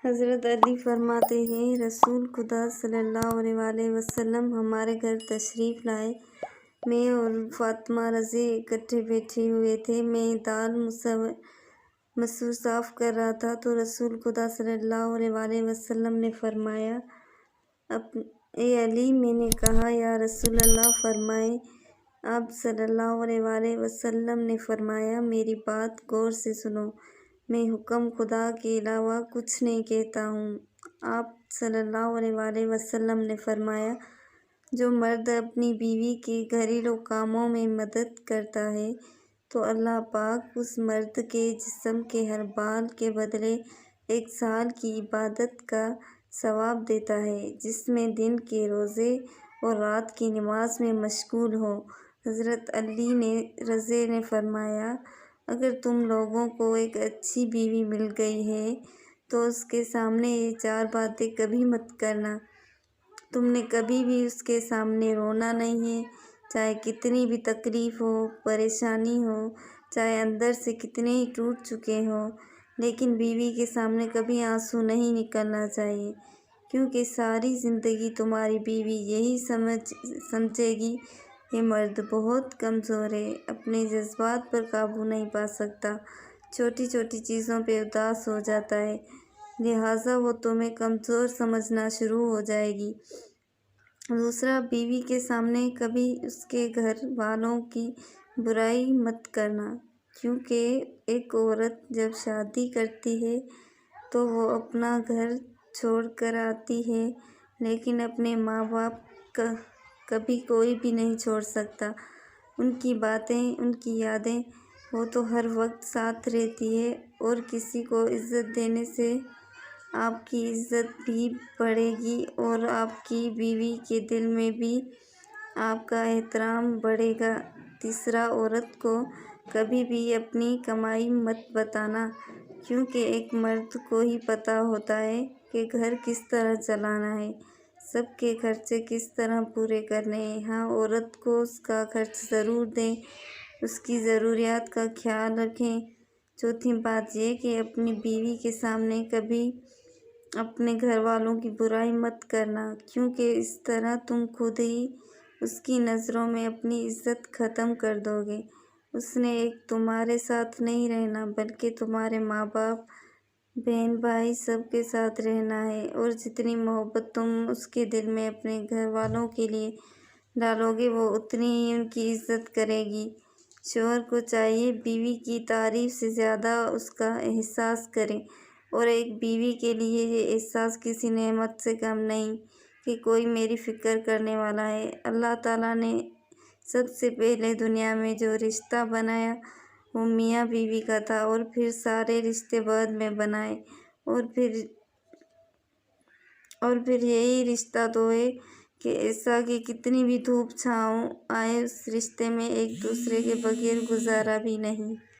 حضرت علی فرماتے ہیں، رسول خدا صلی اللہ علیہ وسلم ہمارے گھر تشریف لائے۔ میں اور فاطمہ رضی اکٹھے بیٹھے ہوئے تھے۔ میں دال مسور صاف کر رہا تھا تو رسول خدا صلی اللہ علیہ وسلم نے فرمایا، اے علی۔ میں نے کہا، یا رسول اللہ فرمائیں۔ آپ صلی اللہ علیہ وسلم نے فرمایا، میری بات غور سے سنو، میں حکم خدا کے علاوہ کچھ نہیں کہتا ہوں۔ آپ صلی اللہ علیہ وسلم نے فرمایا، جو مرد اپنی بیوی کے گھریلو کاموں میں مدد کرتا ہے تو اللہ پاک اس مرد کے جسم کے ہر بال کے بدلے 1 سال کی عبادت کا ثواب دیتا ہے، جس میں دن کے روزے اور رات کی نماز میں مشغول ہو۔ حضرت علی رضی نے فرمایا، اگر تم لوگوں کو ایک اچھی بیوی مل گئی ہے تو اس کے سامنے یہ 4 باتیں کبھی مت کرنا۔ تم نے کبھی بھی اس کے سامنے رونا نہیں ہے، چاہے کتنی بھی تکلیف ہو، پریشانی ہو، چاہے اندر سے کتنے ہی ٹوٹ چکے ہوں، لیکن بیوی کے سامنے کبھی آنسو نہیں نکلنا چاہیے، کیونکہ ساری زندگی تمہاری بیوی یہی سمجھے گی، یہ مرد بہت کمزور ہے، اپنے جذبات پر قابو نہیں پا سکتا، چھوٹی چھوٹی چیزوں پہ اداس ہو جاتا ہے، لہٰذا وہ تمہیں کمزور سمجھنا شروع ہو جائے گی۔ دوسرا، بیوی کے سامنے کبھی اس کے گھر والوں کی برائی مت کرنا، کیونکہ ایک عورت جب شادی کرتی ہے تو وہ اپنا گھر چھوڑ کر آتی ہے، لیکن اپنے ماں باپ کبھی کوئی بھی نہیں چھوڑ سکتا۔ ان کی باتیں، ان کی یادیں، وہ تو ہر وقت ساتھ رہتی ہے، اور کسی کو عزت دینے سے آپ کی عزت بھی بڑھے گی اور آپ کی بیوی کے دل میں بھی آپ کا احترام بڑھے گا۔ تیسرا، عورت کو کبھی بھی اپنی کمائی مت بتانا، کیونکہ ایک مرد کو ہی پتہ ہوتا ہے کہ گھر کس طرح چلانا ہے، سب کے خرچے کس طرح پورے کرنے ہیں۔ ہاں، عورت کو اس کا خرچ ضرور دیں، اس کی ضروریات کا خیال رکھیں۔ چوتھی بات یہ کہ اپنی بیوی کے سامنے کبھی اپنے گھر والوں کی برائی مت کرنا، کیونکہ اس طرح تم خود ہی اس کی نظروں میں اپنی عزت ختم کر دو گے۔ اس نے ایک تمہارے ساتھ نہیں رہنا، بلکہ تمہارے ماں باپ، بہن بھائی سب کے ساتھ رہنا ہے، اور جتنی محبت تم اس کے دل میں اپنے گھر والوں کے لیے ڈالو گے، وہ اتنی ہی ان کی عزت کرے گی۔ شوہر کو چاہیے بیوی کی تعریف سے زیادہ اس کا احساس کرے، اور ایک بیوی کے لیے یہ احساس کسی نعمت سے کم نہیں کہ کوئی میری فکر کرنے والا ہے۔ اللہ تعالیٰ نے سب سے پہلے دنیا میں جو رشتہ بنایا وہ میاں بیوی کا تھا، اور پھر سارے رشتے بعد میں بنائے، اور پھر یہی رشتہ تو ہے کہ ایسا کہ کتنی بھی دھوپ چھاؤں آئے، اس رشتے میں ایک دوسرے کے بغیر گزارا بھی نہیں۔